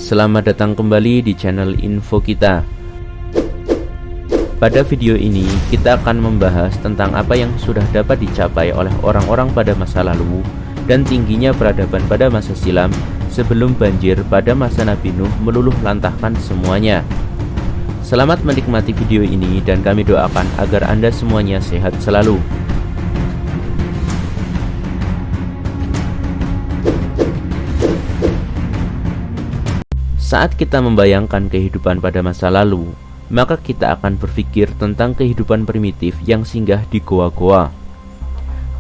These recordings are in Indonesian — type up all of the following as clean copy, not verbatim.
Selamat datang kembali di channel info kita. Pada video ini kita akan membahas tentang apa yang sudah dapat dicapai oleh orang-orang pada masa lalu dan tingginya peradaban pada masa silam sebelum banjir pada masa Nabi Nuh meluluh lantahkan semuanya. Selamat menikmati video ini dan kami doakan agar Anda semuanya sehat selalu. Saat kita membayangkan kehidupan pada masa lalu, maka kita akan berpikir tentang kehidupan primitif yang singgah di goa-goa.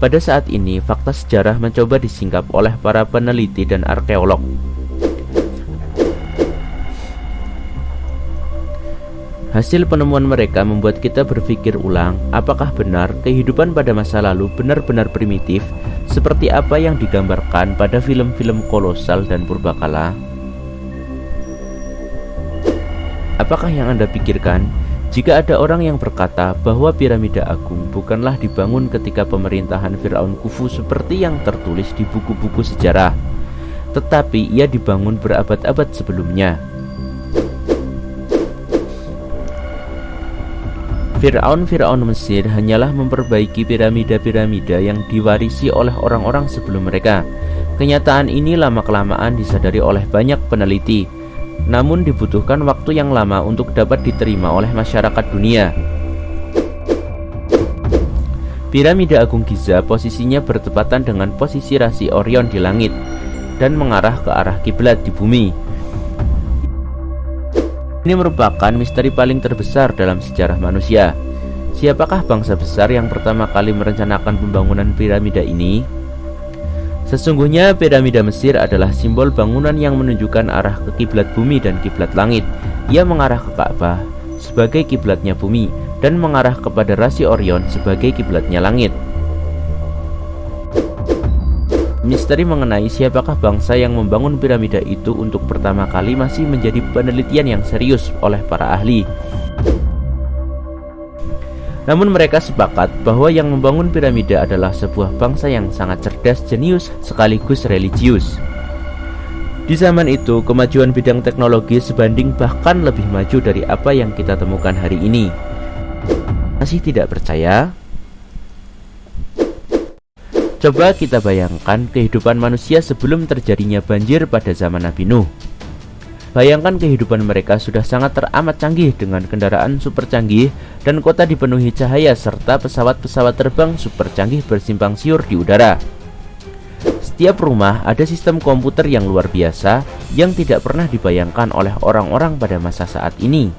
Pada saat ini, fakta sejarah mencoba disingkap oleh para peneliti dan arkeolog. Hasil penemuan mereka membuat kita berpikir ulang, apakah benar kehidupan pada masa lalu benar-benar primitif seperti apa yang digambarkan pada film-film kolosal dan purbakala? Apakah yang Anda pikirkan jika ada orang yang berkata bahwa piramida agung bukanlah dibangun ketika pemerintahan Firaun Khufu seperti yang tertulis di buku-buku sejarah, tetapi ia dibangun berabad-abad sebelumnya? Firaun Mesir hanyalah memperbaiki piramida-piramida yang diwarisi oleh orang-orang sebelum mereka. Kenyataan ini lama-kelamaan disadari oleh banyak peneliti, namun dibutuhkan waktu yang lama untuk dapat diterima oleh masyarakat dunia. Piramida Agung Giza posisinya bertepatan dengan posisi rasi Orion di langit dan mengarah ke arah kiblat di bumi. Ini merupakan misteri paling terbesar dalam sejarah manusia. Siapakah bangsa besar yang pertama kali merencanakan pembangunan piramida ini? Sesungguhnya piramida Mesir adalah simbol bangunan yang menunjukkan arah ke kiblat bumi dan kiblat langit. Ia mengarah ke Ka'bah sebagai kiblatnya bumi dan mengarah kepada rasi Orion sebagai kiblatnya langit. Misteri mengenai siapakah bangsa yang membangun piramida itu untuk pertama kali masih menjadi penelitian yang serius oleh para ahli. Namun mereka sepakat bahwa yang membangun piramida adalah sebuah bangsa yang sangat cerdas, jenius, sekaligus religius. Di zaman itu, kemajuan bidang teknologi sebanding bahkan lebih maju dari apa yang kita temukan hari ini. Masih tidak percaya? Coba kita bayangkan kehidupan manusia sebelum terjadinya banjir pada zaman Nabi Nuh. Bayangkan kehidupan mereka sudah sangat teramat canggih dengan kendaraan super canggih dan kota dipenuhi cahaya serta pesawat-pesawat terbang super canggih bersimpang siur di udara. Setiap rumah ada sistem komputer yang luar biasa yang tidak pernah dibayangkan oleh orang-orang pada masa saat ini.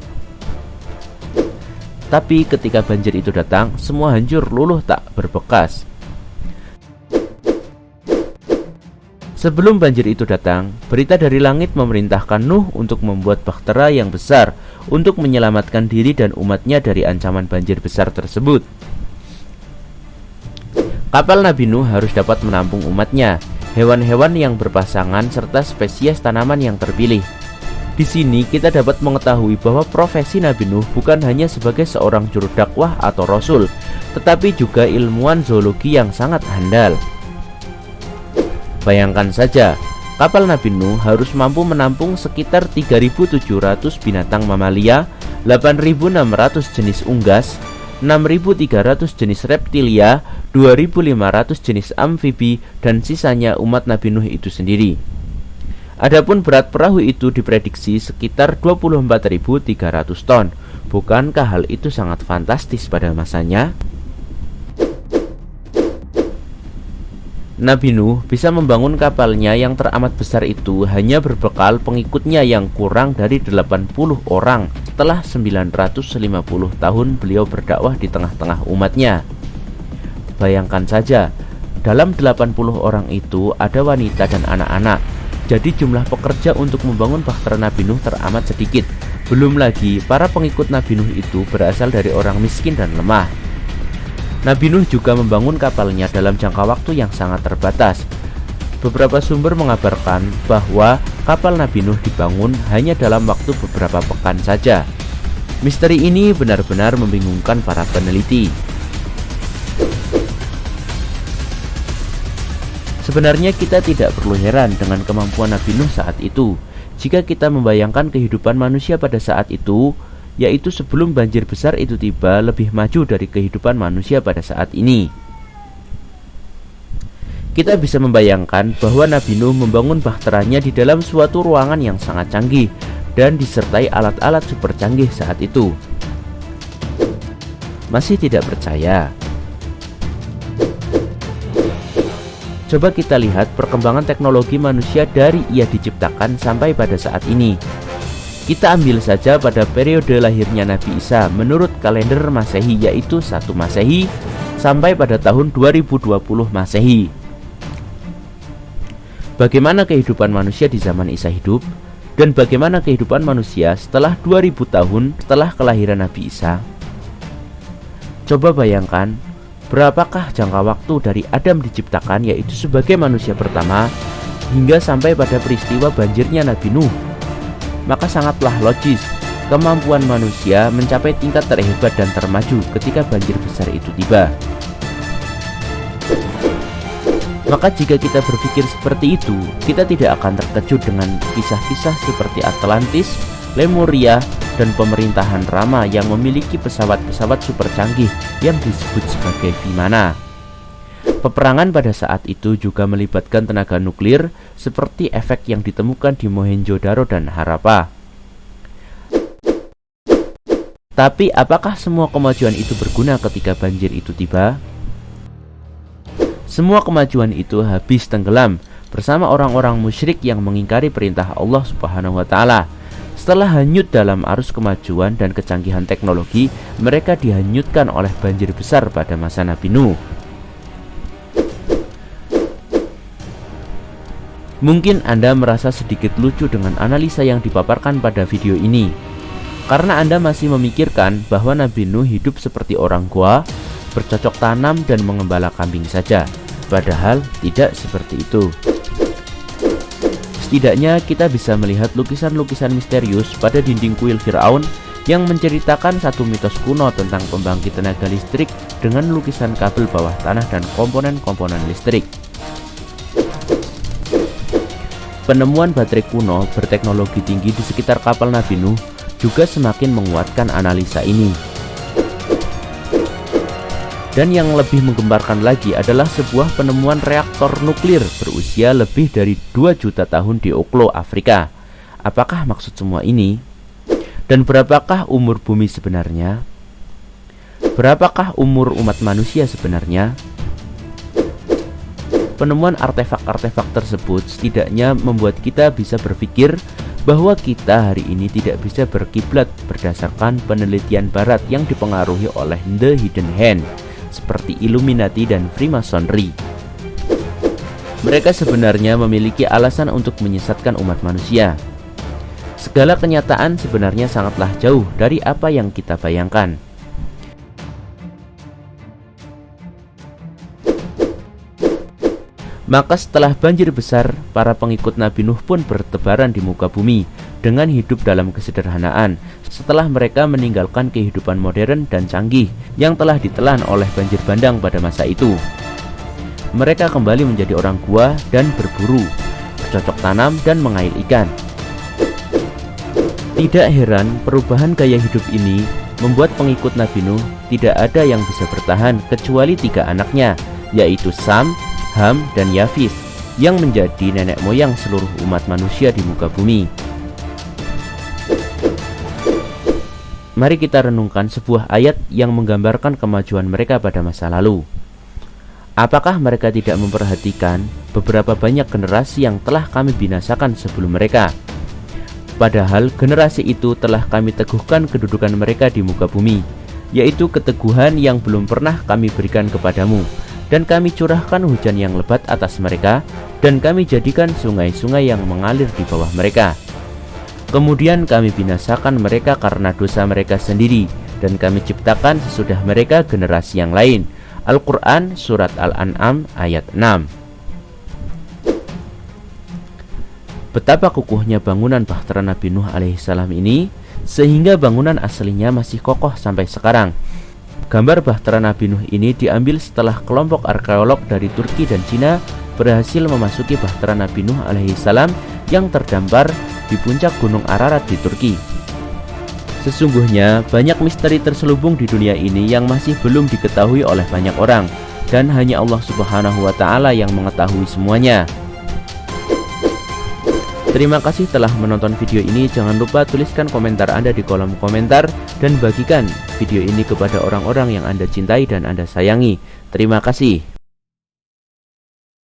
Tapi ketika banjir itu datang, semua hancur luluh tak berbekas. Sebelum banjir itu datang, berita dari langit memerintahkan Nuh untuk membuat bahtera yang besar untuk menyelamatkan diri dan umatnya dari ancaman banjir besar tersebut. Kapal Nabi Nuh harus dapat menampung umatnya, hewan-hewan yang berpasangan serta spesies tanaman yang terpilih. Di sini kita dapat mengetahui bahwa profesi Nabi Nuh bukan hanya sebagai seorang juru dakwah atau rasul, tetapi juga ilmuwan zoologi yang sangat handal. Bayangkan saja, kapal Nabi Nuh harus mampu menampung sekitar 3.700 binatang mamalia, 8.600 jenis unggas, 6.300 jenis reptilia, 2.500 jenis amfibi, dan sisanya umat Nabi Nuh itu sendiri. Adapun berat perahu itu diprediksi sekitar 24.300 ton. Bukankah hal itu sangat fantastis pada masanya? Nabi Nuh bisa membangun kapalnya yang teramat besar itu hanya berbekal pengikutnya yang kurang dari 80 orang setelah 950 tahun beliau berdakwah di tengah-tengah umatnya. Bayangkan saja, dalam 80 orang itu ada wanita dan anak-anak. Jadi jumlah pekerja untuk membangun bahtera Nabi Nuh teramat sedikit. Belum lagi para pengikut Nabi Nuh itu berasal dari orang miskin dan lemah. Nabi Nuh juga membangun kapalnya dalam jangka waktu yang sangat terbatas. Beberapa sumber mengabarkan bahwa kapal Nabi Nuh dibangun hanya dalam waktu beberapa pekan saja. Misteri ini benar-benar membingungkan para peneliti. Sebenarnya kita tidak perlu heran dengan kemampuan Nabi Nuh saat itu. jika kita membayangkan kehidupan manusia pada saat itu, yaitu sebelum banjir besar itu tiba, lebih maju dari kehidupan manusia pada saat ini. Kita bisa membayangkan bahwa Nabi Nuh membangun bahteranya di dalam suatu ruangan yang sangat canggih dan disertai alat-alat super canggih saat itu. Masih tidak percaya? Coba kita lihat perkembangan teknologi manusia dari ia diciptakan sampai pada saat ini. Kita ambil saja pada periode lahirnya Nabi Isa menurut kalender Masehi, yaitu 1 Masehi sampai pada tahun 2020 Masehi. Bagaimana kehidupan manusia di zaman Isa hidup, dan bagaimana kehidupan manusia setelah 2000 tahun setelah kelahiran Nabi Isa? Coba bayangkan, berapakah jangka waktu dari Adam diciptakan, yaitu sebagai manusia pertama, hingga sampai pada peristiwa banjirnya Nabi Nuh? Maka sangatlah logis kemampuan manusia mencapai tingkat terhebat dan termaju ketika banjir besar itu tiba. Maka jika kita berpikir seperti itu, kita tidak akan terkejut dengan kisah-kisah seperti Atlantis, Lemuria, dan pemerintahan Rama yang memiliki pesawat-pesawat super canggih yang disebut sebagai Vimana. Peperangan pada saat itu juga melibatkan tenaga nuklir seperti efek yang ditemukan di Mohenjo-daro dan Harappa. Tapi apakah semua kemajuan itu berguna ketika banjir itu tiba? Semua kemajuan itu habis tenggelam bersama orang-orang musyrik yang mengingkari perintah Allah Subhanahu wa Ta'ala. Setelah hanyut dalam arus kemajuan dan kecanggihan teknologi, mereka dihanyutkan oleh banjir besar pada masa Nabi Nuh. Mungkin Anda merasa sedikit lucu dengan analisa yang dipaparkan pada video ini, karena Anda masih memikirkan bahwa Nabi Nuh hidup seperti orang gua, bercocok tanam dan mengembala kambing saja. Padahal tidak seperti itu. Setidaknya kita bisa melihat lukisan-lukisan misterius pada dinding kuil Firaun yang menceritakan satu mitos kuno tentang pembangkit tenaga listrik dengan lukisan kabel bawah tanah dan komponen-komponen listrik. Penemuan baterai kuno berteknologi tinggi di sekitar kapal Nabi Nuh juga semakin menguatkan analisa ini. Dan yang lebih menggemparkan lagi adalah sebuah penemuan reaktor nuklir berusia lebih dari 2 juta tahun di Oklo, Afrika. Apakah maksud semua ini? Dan berapakah umur bumi sebenarnya? Berapakah umur umat manusia sebenarnya? Penemuan artefak-artefak tersebut setidaknya membuat kita bisa berpikir bahwa kita hari ini tidak bisa berkiblat berdasarkan penelitian barat yang dipengaruhi oleh The Hidden Hand seperti Illuminati dan Freemasonry. Mereka sebenarnya memiliki alasan untuk menyesatkan umat manusia. Segala kenyataan sebenarnya sangatlah jauh dari apa yang kita bayangkan. Maka setelah banjir besar, para pengikut Nabi Nuh pun bertebaran di muka bumi dengan hidup dalam kesederhanaan setelah mereka meninggalkan kehidupan modern dan canggih yang telah ditelan oleh banjir bandang pada masa itu. Mereka kembali menjadi orang gua dan berburu, bercocok tanam dan mengail ikan. Tidak heran perubahan gaya hidup ini membuat pengikut Nabi Nuh tidak ada yang bisa bertahan kecuali 3 anaknya, yaitu Sam, Ham, dan Yafis, yang menjadi nenek moyang seluruh umat manusia di muka bumi. Mari kita renungkan sebuah ayat yang menggambarkan kemajuan mereka pada masa lalu. Apakah mereka tidak memperhatikan beberapa banyak generasi yang telah kami binasakan sebelum mereka? Padahal generasi itu telah kami teguhkan kedudukan mereka di muka bumi, yaitu keteguhan yang belum pernah kami berikan kepadamu. Dan kami curahkan hujan yang lebat atas mereka, dan kami jadikan sungai-sungai yang mengalir di bawah mereka. Kemudian kami binasakan mereka karena dosa mereka sendiri, dan kami ciptakan sesudah mereka generasi yang lain. Al-Quran Surat Al-An'am ayat 6. Betapa kukuhnya bangunan bahtera Nabi Nuh alaihissalam ini, sehingga bangunan aslinya masih kokoh sampai sekarang. Gambar bahtera Nabi Nuh ini diambil setelah kelompok arkeolog dari Turki dan Cina berhasil memasuki bahtera Nabi Nuh alaihissalam yang terdampar di puncak Gunung Ararat di Turki. Sesungguhnya banyak misteri terselubung di dunia ini yang masih belum diketahui oleh banyak orang, dan hanya Allah Subhanahu wa Ta'ala yang mengetahui semuanya. Terima kasih telah menonton video ini. Jangan lupa tuliskan komentar Anda di kolom komentar dan bagikan video ini kepada orang-orang yang Anda cintai dan Anda sayangi. Terima kasih.